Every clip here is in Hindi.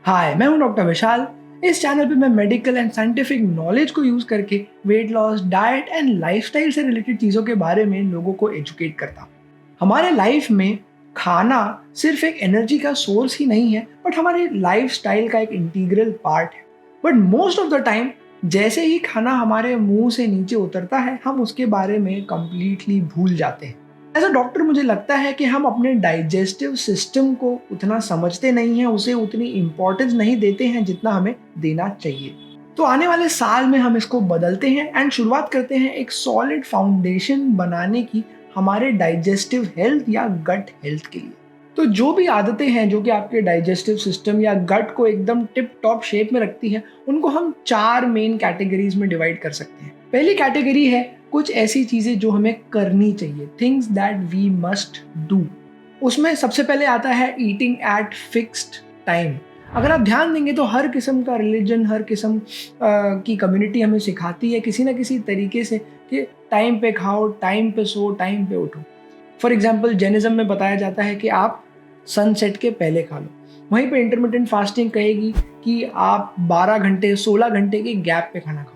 हाय, मैं हूं डॉक्टर विशाल। इस चैनल पे मैं मेडिकल एंड साइंटिफिक नॉलेज को यूज करके weight loss, diet and lifestyle से रिलेटेड चीज़ों के बारे में लोगों को एजुकेट करता हूं। हमारे लाइफ में खाना सिर्फ एक एनर्जी का सोर्स ही नहीं है, बट हमारे लाइफस्टाइल का एक इंटीग्रल पार्ट है। But most of the time जैसे ही खाना हमारे मुंह से नीचे उतरता है, हम उसके बारे में कंप्लीटली भूल जाते हैं। एज अ डॉक्टर मुझे लगता है कि हम अपने डाइजेस्टिव सिस्टम को उतना समझते नहीं हैं, उसे उतनी इम्पोर्टेंस नहीं देते हैं जितना हमें देना चाहिए। तो आने वाले साल में हम इसको बदलते हैं एंड शुरुआत करते हैं एक सॉलिड फाउंडेशन बनाने की हमारे डाइजेस्टिव हेल्थ या गट हेल्थ के लिए। तो जो भी आदतें हैं जो कि आपके डाइजेस्टिव सिस्टम या गट को एकदम टिप टॉप शेप में रखती हैं, उनको हम 4 मेन कैटेगरीज में डिवाइड कर सकते हैं। पहली कैटेगरी है कुछ ऐसी चीजें जो हमें करनी चाहिए, things that we must do. उसमें सबसे पहले आता है ईटिंग एट फिक्स्ड टाइम। अगर आप ध्यान देंगे तो हर किस्म का रिलीजन, हर किस्म की कम्युनिटी हमें सिखाती है किसी ना किसी तरीके से कि टाइम पे खाओ, टाइम पे सो, टाइम पे उठो। फॉर एग्जाम्पल जैनिज्म में बताया जाता है कि आप सनसेट के पहले खा लो। वहीं पे इंटरमिटेंट फास्टिंग कहेगी कि आप 12 घंटे 16 घंटे के गैप पे खाना खाओ।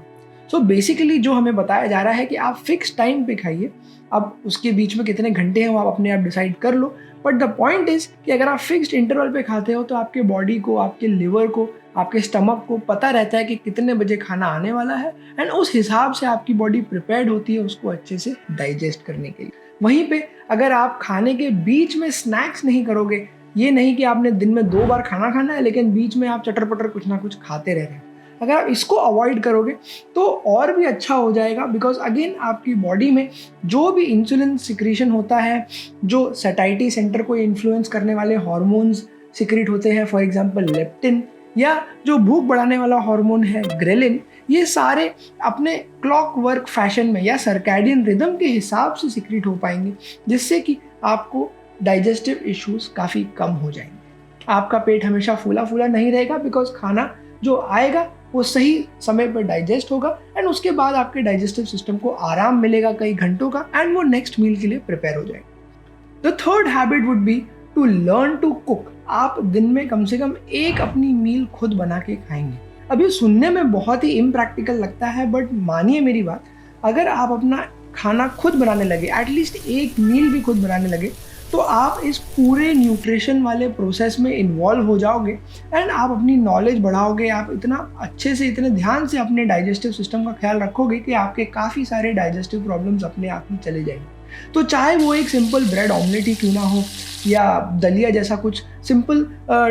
सो बेसिकली जो हमें बताया जा रहा है कि आप फिक्स टाइम पे खाइए। अब उसके बीच में कितने घंटे हैं वो आप अपने आप डिसाइड कर लो, बट द पॉइंट इज कि अगर आप फिक्स्ड इंटरवल पे खाते हो तो आपके बॉडी को, आपके लिवर को, आपके स्टमक को पता रहता है कि कितने बजे खाना आने वाला है एंड उस हिसाब से आपकी बॉडी प्रिपेयर्ड होती है उसको अच्छे से डाइजेस्ट करने के लिए। वहीं पे अगर आप खाने के बीच में स्नैक्स नहीं करोगे, ये नहीं कि आपने दिन में 2 बार खाना खाना है लेकिन बीच में आप चटर पटर कुछ ना कुछ खाते रह रहे हैं, अगर आप इसको अवॉइड करोगे तो और भी अच्छा हो जाएगा। बिकॉज अगेन आपकी बॉडी में जो भी इंसुलिन सिक्रीशन होता है, जो सैटिस्फैक्टरी सेंटर को इन्फ्लुएंस करने वाले हार्मोन्स सिक्रीट होते हैं, फॉर एग्जांपल लेप्टिन, या जो भूख बढ़ाने वाला हार्मोन है ग्रेलिन, ये सारे अपने क्लॉक वर्क फैशन में या सर्कैडियन रिदम के हिसाब से सिक्रीट हो पाएंगे, जिससे कि आपको डाइजेस्टिव इश्यूज काफ़ी कम हो जाएंगे। आपका पेट हमेशा फूला फूला नहीं रहेगा बिकॉज खाना जो आएगा वो सही समय पर डाइजेस्ट होगा एंड उसके बाद आपके डाइजेस्टिव सिस्टम को आराम मिलेगा कई घंटों का एंड वो नेक्स्ट मील के लिए प्रिपेयर हो जाएगा। The third habit would be to learn to cook. आप दिन में कम से कम एक अपनी मील खुद बना के खाएंगे। अब ये सुनने में बहुत ही इम्प्रैक्टिकल लगता है, बट मानिए मेरी बात, अगर आप अपना खाना खुद बनाने लगे, एटलीस्ट एक मील भी खुद बनाने लगे, तो आप इस पूरे न्यूट्रिशन वाले प्रोसेस में इन्वॉल्व हो जाओगे एंड आप अपनी नॉलेज बढ़ाओगे। आप इतना अच्छे से, इतने ध्यान से अपने डाइजेस्टिव सिस्टम का ख्याल रखोगे कि आपके काफ़ी सारे डाइजेस्टिव प्रॉब्लम्स अपने आप ही चले जाएंगे। तो चाहे वो एक सिंपल ब्रेड ऑमलेट ही क्यों ना हो या दलिया जैसा कुछ सिंपल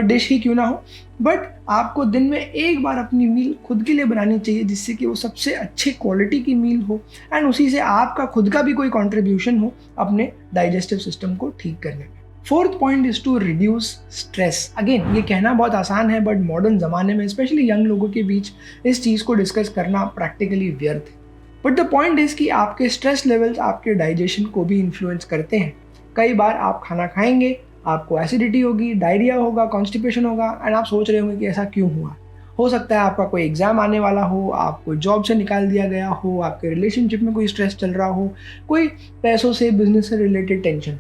डिश ही क्यों ना हो, बट आपको दिन में एक बार अपनी मील खुद के लिए बनानी चाहिए, जिससे कि वो सबसे अच्छे क्वालिटी की मील हो एंड उसी से आपका खुद का भी कोई कंट्रीब्यूशन हो अपने डाइजेस्टिव सिस्टम को ठीक करने में। Fourth point is to reduce stress. Again ये कहना बहुत आसान है, बट मॉडर्न ज़माने में स्पेशली यंग लोगों के बीच इस चीज़ को डिस्कस करना प्रैक्टिकली व्यर्थ है। बट द पॉइंट इज कि आपके स्ट्रेस लेवल्स आपके डाइजेशन को भी इन्फ्लुएंस करते हैं। कई बार आप खाना खाएंगे, आपको एसिडिटी होगी, डायरिया होगा, कॉन्स्टिपेशन होगा एंड आप सोच रहे होंगे कि ऐसा क्यों हुआ। हो सकता है आपका कोई एग्जाम आने वाला हो, आपको जॉब से निकाल दिया गया हो, आपके रिलेशनशिप में कोई स्ट्रेस चल रहा हो, कोई पैसों से, बिजनेस से रिलेटेड टेंशन।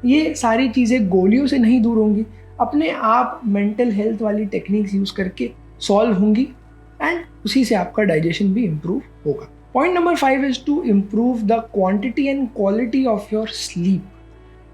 ये सारी चीज़ें गोलियों से नहीं दूर होंगी, अपने आप मेंटल हेल्थ वाली टेक्निक्स यूज़ करके सॉल्व होंगी एंड उसी से आपका डाइजेशन भी इम्प्रूव होगा। Point number 5 is to improve the quantity and quality of your sleep.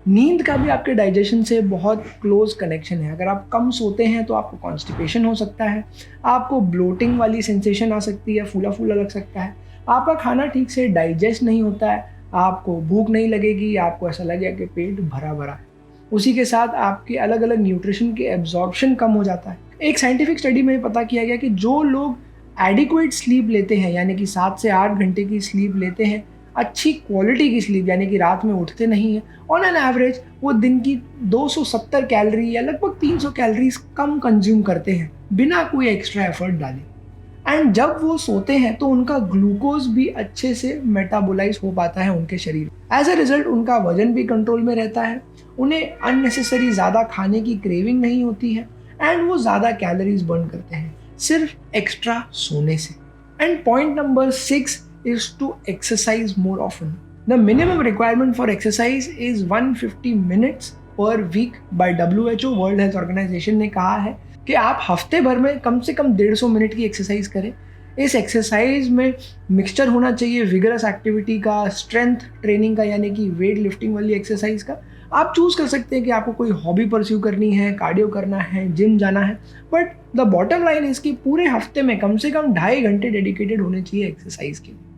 नींद का भी आपके डाइजेशन से बहुत क्लोज कनेक्शन है। अगर आप कम सोते हैं तो आपको कॉन्स्टिपेशन हो सकता है, आपको ब्लोटिंग वाली सेंसेशन आ सकती है, फूला फूला लग सकता है, आपका खाना ठीक से डाइजेस्ट नहीं होता है, आपको भूख नहीं लगेगी, आपको ऐसा लगेगा कि पेट भरा भरा है। उसी के साथ आपके अलग अलग न्यूट्रिशन के एब्जॉर्प्शन कम हो जाता है। एक साइंटिफिक स्टडी में पता किया गया कि जो लोग एडिक्वेट स्लीप लेते हैं, यानी कि 7 से 8 घंटे की स्लीप लेते हैं, अच्छी क्वालिटी की स्लीप, यानी कि रात में उठते नहीं हैं, ऑन एन एवरेज वो दिन की 270 कैलोरी या लगभग 300 कैलोरीज कम कंज्यूम करते हैं बिना कोई एक्स्ट्रा एफर्ट डाले। एंड जब वो सोते हैं तो उनका ग्लूकोज भी अच्छे से मेटाबोलाइज हो पाता है उनके शरीर में। एज अ रिजल्ट उनका वजन भी कंट्रोल में रहता है, उन्हें अननेसेसरी ज़्यादा खाने की क्रेविंग नहीं होती है एंड वो ज़्यादा कैलोरीज बर्न करते हैं सिर्फ एक्स्ट्रा सोने से। And point number 6 is to exercise more often. The minimum requirement for exercise is 150 minutes per week by WHO, World Health Organization ने कहा है कि आप हफ्ते भर में कम से कम 150 मिनट की एक्सरसाइज करें। इस एक्सरसाइज में मिक्सचर होना चाहिए विगरस एक्टिविटी का, स्ट्रेंथ ट्रेनिंग का यानी कि वेट लिफ्टिंग वाली एक्सरसाइज का। आप चूज़ कर सकते हैं कि आपको कोई हॉबी परस्यू करनी है, कार्डियो करना है, जिम जाना है, but the bottom line is कि पूरे हफ्ते में कम से कम 2.5 घंटे डेडिकेटेड होने चाहिए एक्सरसाइज के लिए।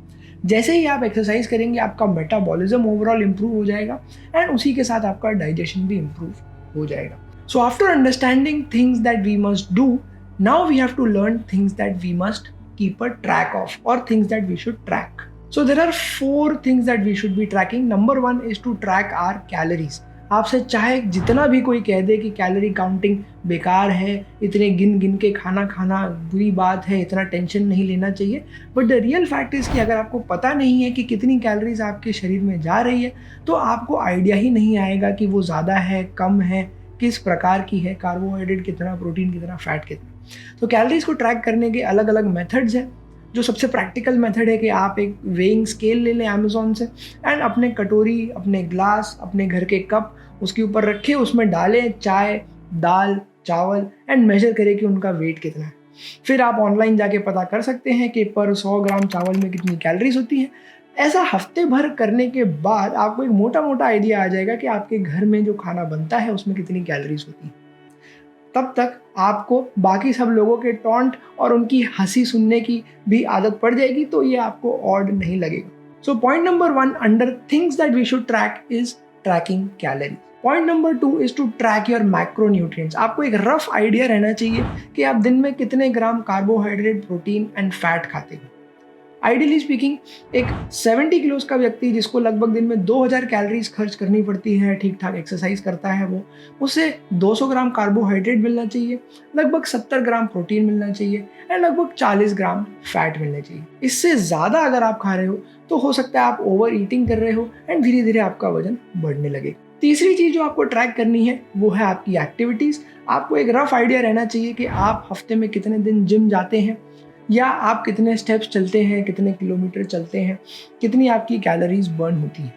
जैसे ही आप एक्सरसाइज करेंगे आपका मेटाबॉलिज्म ओवरऑल इंप्रूव हो जाएगा एंड उसी के साथ आपका डाइजेशन भी इंप्रूव हो जाएगा। So after understanding things that we must do, now we have to learn things that we must keep a track of or things that we should track. So there are 4 things that we should be tracking. Number 1 is to track our calories. आपसे चाहे जितना भी कोई कह दे कि कैलोरी काउंटिंग बेकार है, इतने गिन गिन के खाना खाना बुरी बात है, इतना टेंशन नहीं लेना चाहिए, but the real fact is कि अगर आपको पता नहीं है कि कितनी कैलोरीज आपके शरीर में जा रही है तो आपको आइडिया ही नहीं आएगा कि वो ज़्यादा है, कम है, किस प्रकार की है, कार्बोहाइड्रेट कितना, प्रोटीन कितना, फैट कितना। तो कैलोरीज को ट्रैक करने के अलग अलग मेथड्स हैं। जो सबसे प्रैक्टिकल मेथड है कि आप एक वेइंग स्केल ले लें अमेज़ॉन से एंड अपने कटोरी, अपने ग्लास, अपने घर के कप उसके ऊपर रखें, उसमें डालें चाय, दाल, चावल एंड मेजर करें कि उनका वेट कितना है। फिर आप ऑनलाइन जाके पता कर सकते हैं कि पर 100 ग्राम चावल में कितनी कैलोरीज होती हैं। ऐसा हफ्ते भर करने के बाद आपको एक मोटा मोटा आइडिया आ जाएगा कि आपके घर में जो खाना बनता है उसमें कितनी कैलोरीज होती हैं। तब तक आपको बाकी सब लोगों के टॉन्ट और उनकी हंसी सुनने की भी आदत पड़ जाएगी, तो ये आपको ऑड नहीं लगेगा। So point number 1 under things that we should track is tracking calorie. Point number 2 is to track your macronutrients. आपको एक रफ आइडिया रहना चाहिए कि आप दिन में कितने ग्राम कार्बोहाइड्रेट, प्रोटीन एंड फैट खाते हो। आइडियली स्पीकिंग एक 70 किलोज का व्यक्ति जिसको लगभग दिन में 2000 कैलोरीज खर्च करनी पड़ती है, ठीक ठाक एक्सरसाइज करता है वो, उससे 200 ग्राम कार्बोहाइड्रेट मिलना चाहिए, लगभग 70 ग्राम प्रोटीन मिलना चाहिए एंड लगभग 40 ग्राम फैट मिलना चाहिए। इससे ज़्यादा अगर आप खा रहे हो तो हो सकता है आप ओवर ईटिंग कर रहे हो एंड धीरे धीरे आपका वजन बढ़ने लगे। तीसरी चीज़ जो आपको ट्रैक करनी है वो है आपकी एक्टिविटीज़। आपको एक रफ आइडिया रहना चाहिए कि आप हफ्ते में कितने दिन जिम जाते हैं या आप कितने स्टेप्स चलते हैं, कितने किलोमीटर चलते हैं, कितनी आपकी कैलोरीज बर्न होती है।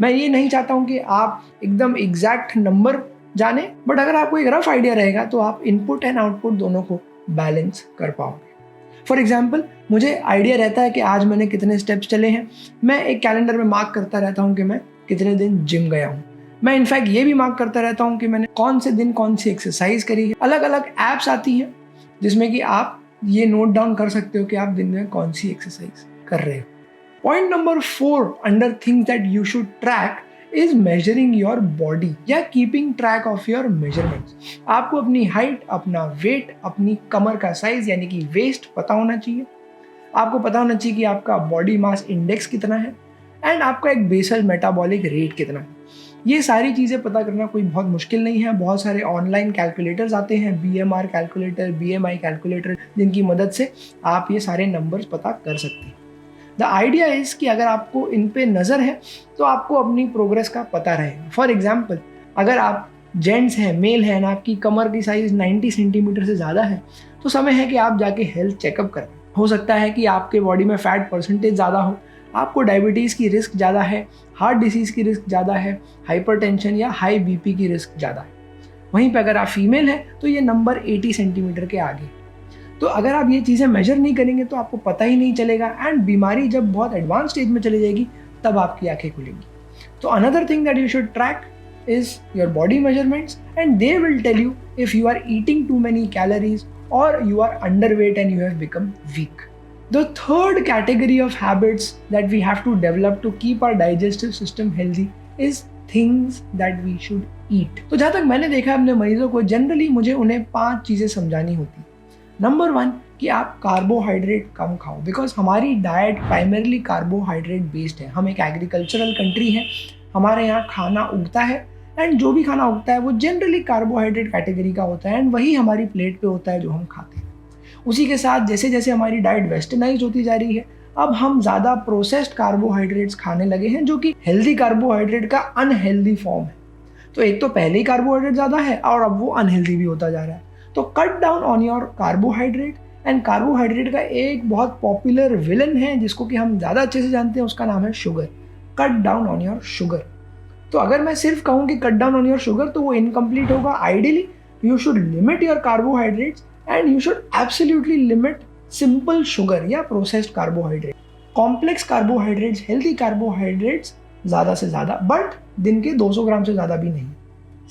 मैं ये नहीं चाहता हूँ कि आप एकदम एग्जैक्ट नंबर जाने, बट अगर आपको एक रफ आइडिया रहेगा तो आप इनपुट एंड आउटपुट दोनों को बैलेंस कर पाओगे। फॉर एग्जाम्पल, मुझे आइडिया रहता है कि आज मैंने कितने स्टेप्स चले हैं। मैं एक कैलेंडर में मार्क करता रहता हूँ कि मैं कितने दिन जिम गया हूँ। मैं इनफैक्ट ये भी मार्क करता रहता हूँ कि मैंने कौन से दिन कौन सी एक्सरसाइज करी है। अलग अलग ऐप्स आती हैं जिसमें कि आप ये नोट डाउन कर सकते हो कि आप दिन में कौन सी एक्सरसाइज कर रहे हो। Point number 4 under things that you should track is measuring your body या keeping track of your measurements. आपको अपनी हाइट, अपना वेट, अपनी कमर का साइज यानी कि वेस्ट पता होना चाहिए। आपको पता होना चाहिए कि आपका बॉडी मास इंडेक्स कितना है एंड आपका एक बेसल मेटाबॉलिक रेट कितना है। ये सारी चीज़ें पता करना कोई बहुत मुश्किल नहीं है। बहुत सारे ऑनलाइन कैलकुलेटर्स आते हैं, BMR कैलकुलेटर, BMI कैलकुलेटर, जिनकी मदद से आप ये सारे नंबर्स पता कर सकते हैं। द आइडिया इज़ कि अगर आपको इन पे नज़र है तो आपको अपनी प्रोग्रेस का पता रहेगा। फॉर एग्जाम्पल, अगर आप जेंट्स हैं, मेल हैं, आपकी कमर की साइज़ 90 सेंटीमीटर से ज़्यादा है तो समय है कि आप जाके हेल्थ चेकअप करें। हो सकता है कि आपके बॉडी में फैट परसेंटेज ज़्यादा हो, आपको डायबिटीज़ की रिस्क ज़्यादा है, हार्ट डिसीज़ की रिस्क ज़्यादा है, हाइपरटेंशन या हाई BP की रिस्क ज़्यादा है। वहीं पे अगर आप फीमेल हैं तो ये नंबर 80 सेंटीमीटर के आगे। तो अगर आप ये चीज़ें मेजर नहीं करेंगे तो आपको पता ही नहीं चलेगा एंड बीमारी जब बहुत एडवांस स्टेज में चली जाएगी तब आपकी आंखें खुलेंगी। तो another thing that you should track is your body measurements and they will tell you if you are eating too many calories or you are underweight and you have become weak. The third category of habits that we have to develop to keep our digestive system healthy is things that we should eat. तो जहाँ तक मैंने देखा अपने मरीजों को, जनरली मुझे उन्हें 5 चीज़ें समझानी होती। नंबर 1 कि आप कार्बोहाइड्रेट कम खाओ, बिकॉज हमारी डाइट प्राइमरली कार्बोहाइड्रेट बेस्ड है। हम एक एग्रीकल्चरल कंट्री है, हमारे यहाँ खाना उगता है एंड जो भी खाना उगता है वो जनरली कार्बोहाइड्रेट कैटेगरी का होता है एंड वही हमारी प्लेट पे होता है जो हम खाते हैं। उसी के साथ जैसे जैसे हमारी डाइट वेस्टर्नाइज होती जा रही है, अब हम ज़्यादा प्रोसेस्ड कार्बोहाइड्रेट्स खाने लगे हैं जो कि हेल्दी कार्बोहाइड्रेट का अनहेल्दी फॉर्म है। तो एक तो पहले ही कार्बोहाइड्रेट ज़्यादा है और अब वो अनहेल्दी भी होता जा रहा है। तो cut down on your carbohydrate. And carbohydrate का एक बहुत पॉपुलर विलन है जिसको कि हम ज़्यादा अच्छे से जानते हैं, उसका नाम है sugar. Cut down on your sugar. तो अगर मैं सिर्फ कहूँ कि cut down on your sugar तो वो इनकम्प्लीट होगा। Ideally you should limit your carbohydrates and you should absolutely limit simple sugar या processed carbohydrates. Complex carbohydrates, healthy carbohydrates ज़्यादा से ज़्यादा, बट दिन के 200 ग्राम से ज़्यादा भी नहीं.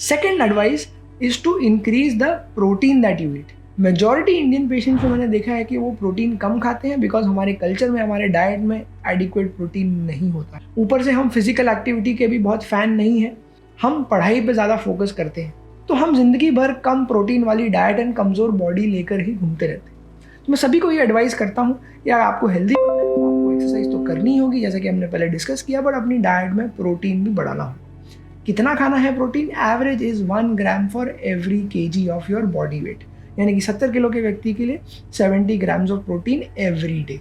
Second advice is to increase the protein that you eat. Majority Indian patients में मैंने देखा है कि वो प्रोटीन कम खाते हैं बिकॉज हमारे कल्चर में, हमारे डाइट में एडिक्वेट प्रोटीन नहीं होता. ऊपर से हम फिजिकल एक्टिविटी के भी बहुत फ़ैन नहीं हैं, हम पढ़ाई पे ज़्यादा फोकस करते हैं, तो हम ज़िंदगी भर कम प्रोटीन वाली डाइट एंड कमज़ोर बॉडी लेकर ही घूमते रहते हैं. तो मैं सभी को ये एडवाइस करता हूँ, यार आपको हेल्दी बनना है तो आपको एक्सरसाइज तो करनी होगी जैसे कि हमने पहले डिस्कस किया, बट अपनी डाइट में प्रोटीन भी बढ़ाना हो. कितना खाना है protein? Average is 1 gram for every kg of your body weight, यानी कि 70 किलो के व्यक्ति के लिए 70 grams of protein every day.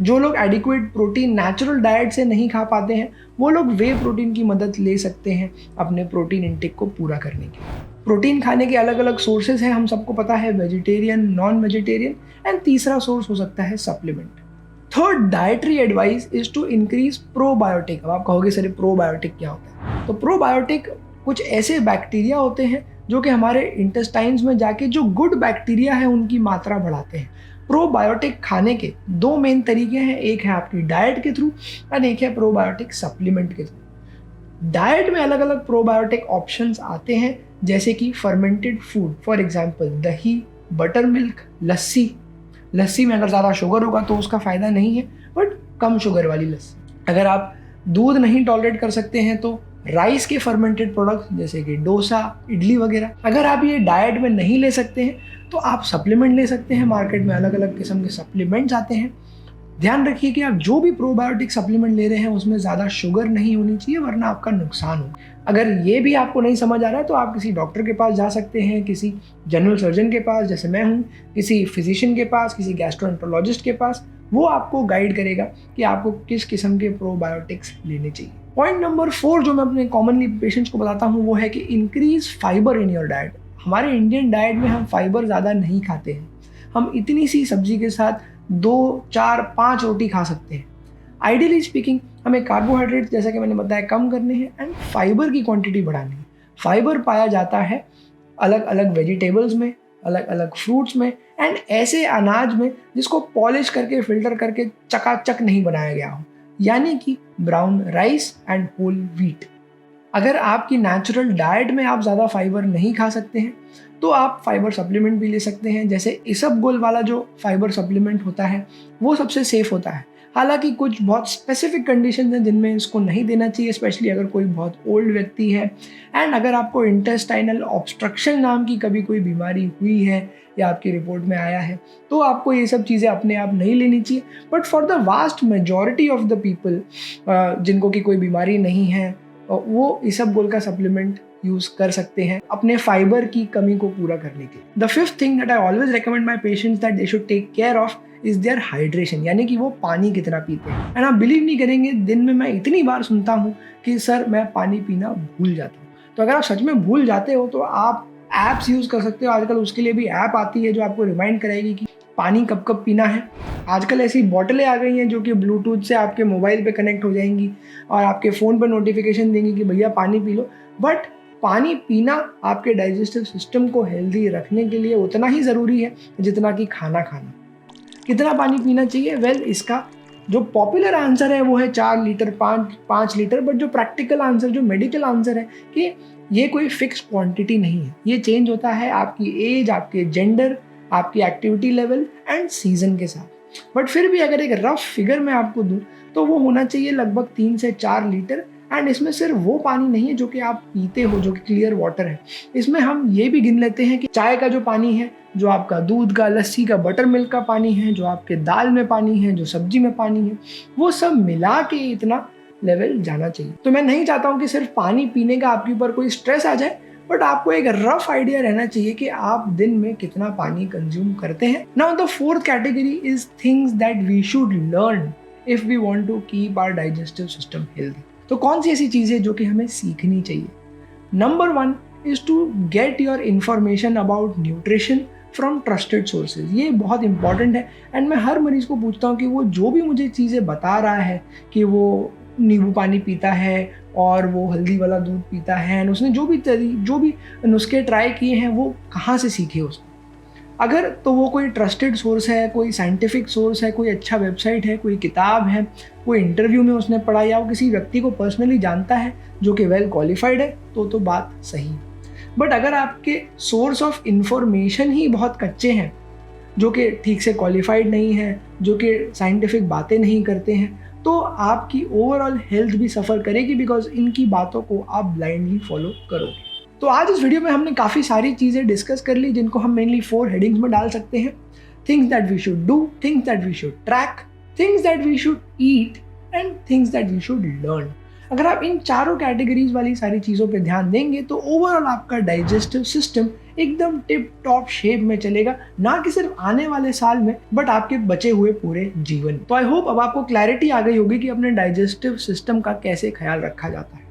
जो लोग एडिक्वेट प्रोटीन नेचुरल डाइट से नहीं खा पाते हैं वो लोग वे प्रोटीन की मदद ले सकते हैं अपने प्रोटीन इंटेक को पूरा करने के लिए. प्रोटीन खाने के अलग अलग सोर्सेज हैं, हम सबको पता है, वेजिटेरियन, नॉन वेजिटेरियन, एंड तीसरा सोर्स हो सकता है supplement. Third dietary advice is to increase probiotic. अब आप कहोगे सर प्रोबायोटिक क्या होता है? तो प्रोबायोटिक कुछ ऐसे बैक्टीरिया होते हैं जो कि हमारे इंटेस्टाइन्स में जाके जो गुड बैक्टीरिया है उनकी मात्रा बढ़ाते हैं. प्रोबायोटिक खाने के 2 मेन तरीके हैं, एक है आपकी डाइट के थ्रू और एक है प्रोबायोटिक सप्लीमेंट के थ्रू. डाइट में अलग अलग प्रोबायोटिक ऑप्शंस आते हैं जैसे कि फर्मेंटेड फूड, फॉर एग्जांपल दही, बटर मिल्क, लस्सी. लस्सी में अगर ज़्यादा शुगर होगा तो उसका फ़ायदा नहीं है, बट कम शुगर वाली लस्सी. अगर आप दूध नहीं टॉलरेट कर सकते हैं तो राइस के फर्मेंटेड प्रोडक्ट्स जैसे कि डोसा, इडली वगैरह. अगर आप ये डाइट में नहीं ले सकते हैं तो आप सप्लीमेंट ले सकते हैं. मार्केट में अलग अलग किस्म के सप्लीमेंट्स आते हैं. ध्यान रखिए कि आप जो भी प्रोबायोटिक सप्लीमेंट ले रहे हैं उसमें ज़्यादा शुगर नहीं होनी चाहिए वरना आपका नुकसान होगा. अगर ये भी आपको नहीं समझ आ रहा है तो आप किसी डॉक्टर के पास जा सकते हैं, किसी जनरल सर्जन के पास जैसे मैं हूँ, किसी फिजिशियन के पास, किसी गैस्ट्रोएंटरोलॉजिस्ट के पास. वो आपको गाइड करेगा कि आपको किस किस्म के प्रोबायोटिक्स लेने चाहिए. पॉइंट नंबर 4 जो मैं अपने कॉमनली पेशेंट्स को बताता हूँ वो है कि increase fibre in your diet. हमारे इंडियन डाइट में हम फाइबर ज़्यादा नहीं खाते हैं. हम इतनी सी सब्जी के साथ 2, 4, 5 रोटी खा सकते हैं. आइडियली स्पीकिंग हमें कार्बोहाइड्रेट जैसा कि मैंने बताया कम करने हैं एंड फाइबर की क्वांटिटी बढ़ानी है. फाइबर पाया जाता है अलग अलग वेजिटेबल्स में, अलग अलग फ्रूट्स में एंड ऐसे अनाज में जिसको पॉलिश करके फिल्टर करके चकाचक नहीं बनाया गया हो, यानी कि brown rice and whole wheat. अगर आपकी नेचुरल डाइट में आप ज़्यादा फाइबर नहीं खा सकते हैं तो आप फाइबर सप्लीमेंट भी ले सकते हैं. जैसे इसबगोल वाला जो फाइबर सप्लीमेंट होता है वो सबसे सेफ होता है. हालांकि कुछ बहुत स्पेसिफिक कंडीशन हैं जिनमें इसको नहीं देना चाहिए, स्पेशली अगर कोई बहुत ओल्ड व्यक्ति है एंड अगर आपको इंटेस्टाइनल ऑब्स्ट्रक्शन नाम की कभी कोई बीमारी हुई है या आपकी रिपोर्ट में आया है तो आपको ये सब चीज़ें अपने आप नहीं लेनी चाहिए. But for the vast majority of the people जिनको कि कोई बीमारी नहीं है वो इसबगोल का सप्लीमेंट यूज़ कर सकते हैं अपने फाइबर की कमी को पूरा करने के लिए. The fifth thing that I always recommend my patients that they should take care of is their hydration, यानी कि वो पानी कितना पीते हैं. एंड आप बिलीव नहीं करेंगे, दिन में मैं इतनी बार सुनता हूँ कि सर मैं पानी पीना भूल जाता हूँ. तो अगर आप सच में भूल जाते हो तो आप ऐप्स यूज़ कर सकते हो. आजकल उसके लिए भी ऐप आती है जो आपको रिमाइंड कराएगी कि पानी कब कब पीना है. आजकल ऐसी बॉटलें आ गई हैं जो कि ब्लूटूथ से आपके मोबाइल पे कनेक्ट हो जाएंगी और आपके फ़ोन पर नोटिफिकेशन देंगी कि भैया पानी पी लो. बट पानी पीना आपके डाइजेस्टिव सिस्टम को हेल्दी रखने के लिए उतना ही ज़रूरी है जितना कि खाना खाना. कितना पानी पीना चाहिए? वेल, इसका जो पॉपुलर आंसर है वो है 4 लीटर, 5 लीटर. बट जो प्रैक्टिकल आंसर, जो मेडिकल आंसर है कि ये कोई फिक्स क्वांटिटी नहीं है. ये चेंज होता है आपकी एज, आपके जेंडर, आपकी एक्टिविटी लेवल एंड सीजन के साथ. बट फिर भी अगर एक रफ फिगर मैं आपको दूं तो वो होना चाहिए लगभग 3 से 4 लीटर. एंड इसमें सिर्फ वो पानी नहीं है जो कि आप पीते हो जो कि क्लियर वाटर है. इसमें हम ये भी गिन लेते हैं कि चाय का जो पानी है, जो आपका दूध का, लस्सी का, बटर मिल्क का पानी है, जो आपके दाल में पानी है, जो सब्जी में पानी है, वो सब मिला के इतना लेवल जाना चाहिए. तो मैं नहीं चाहता हूँ कि सिर्फ पानी पीने का आपके ऊपर कोई स्ट्रेस आ जाए, बट आपको एक रफ आइडिया रहना चाहिए कि आप दिन में कितना पानी कंज्यूम करते हैं. Now the fourth category is things that we should learn if we want to keep our digestive system healthy. तो कौन सी ऐसी चीज़ें जो कि हमें सीखनी चाहिए? Number 1 is to get your information about nutrition from trusted sources. ये बहुत इंपॉर्टेंट है एंड मैं हर मरीज़ को पूछता हूँ कि वो जो भी मुझे चीज़ें बता रहा है कि वो नींबू पानी पीता है और वो हल्दी वाला दूध पीता है, एंड उसने जो भी नुस्खे ट्राई किए हैं वो कहाँ से सीखे उसने। अगर तो वो कोई ट्रस्टेड सोर्स है, कोई साइंटिफिक सोर्स है, कोई अच्छा वेबसाइट है, कोई किताब है, कोई इंटरव्यू में उसने पढ़ा, या वो किसी व्यक्ति को पर्सनली जानता है जो कि वेल क्वालिफाइड है, तो बात सही। बट अगर आपके सोर्स ऑफ इंफॉर्मेशन ही बहुत कच्चे हैं, जो कि ठीक से क्वालिफाइड नहीं है, जो कि साइंटिफिक बातें नहीं करते हैं, तो आपकी ओवरऑल हेल्थ भी सफ़र करेगी, बिकॉज इनकी बातों को आप ब्लाइंडली फॉलो करोगे। तो आज इस वीडियो में हमने काफ़ी सारी चीज़ें डिस्कस कर ली, जिनको हम मेनली 4 हेडिंग्स में डाल सकते हैं। Things that we should do, things that we should track, things that we should eat and things that we should learn. अगर आप इन चारों कैटेगरीज वाली सारी चीज़ों पे ध्यान देंगे तो ओवरऑल आपका डाइजेस्टिव सिस्टम एकदम टिप टॉप शेप में चलेगा, ना कि सिर्फ आने वाले साल में बट आपके बचे हुए पूरे जीवन। तो आई होप अब आपको क्लैरिटी आ गई होगी कि अपने डाइजेस्टिव सिस्टम का कैसे ख्याल रखा जाता है।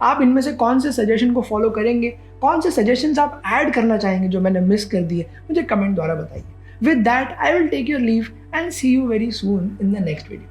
आप इनमें से कौन से सजेशन को फॉलो करेंगे, कौन से सजेशंस आप ऐड करना चाहेंगे जो मैंने मिस कर दिए, मुझे कमेंट द्वारा बताइए। With that I will take your leave and see you very soon in the next video.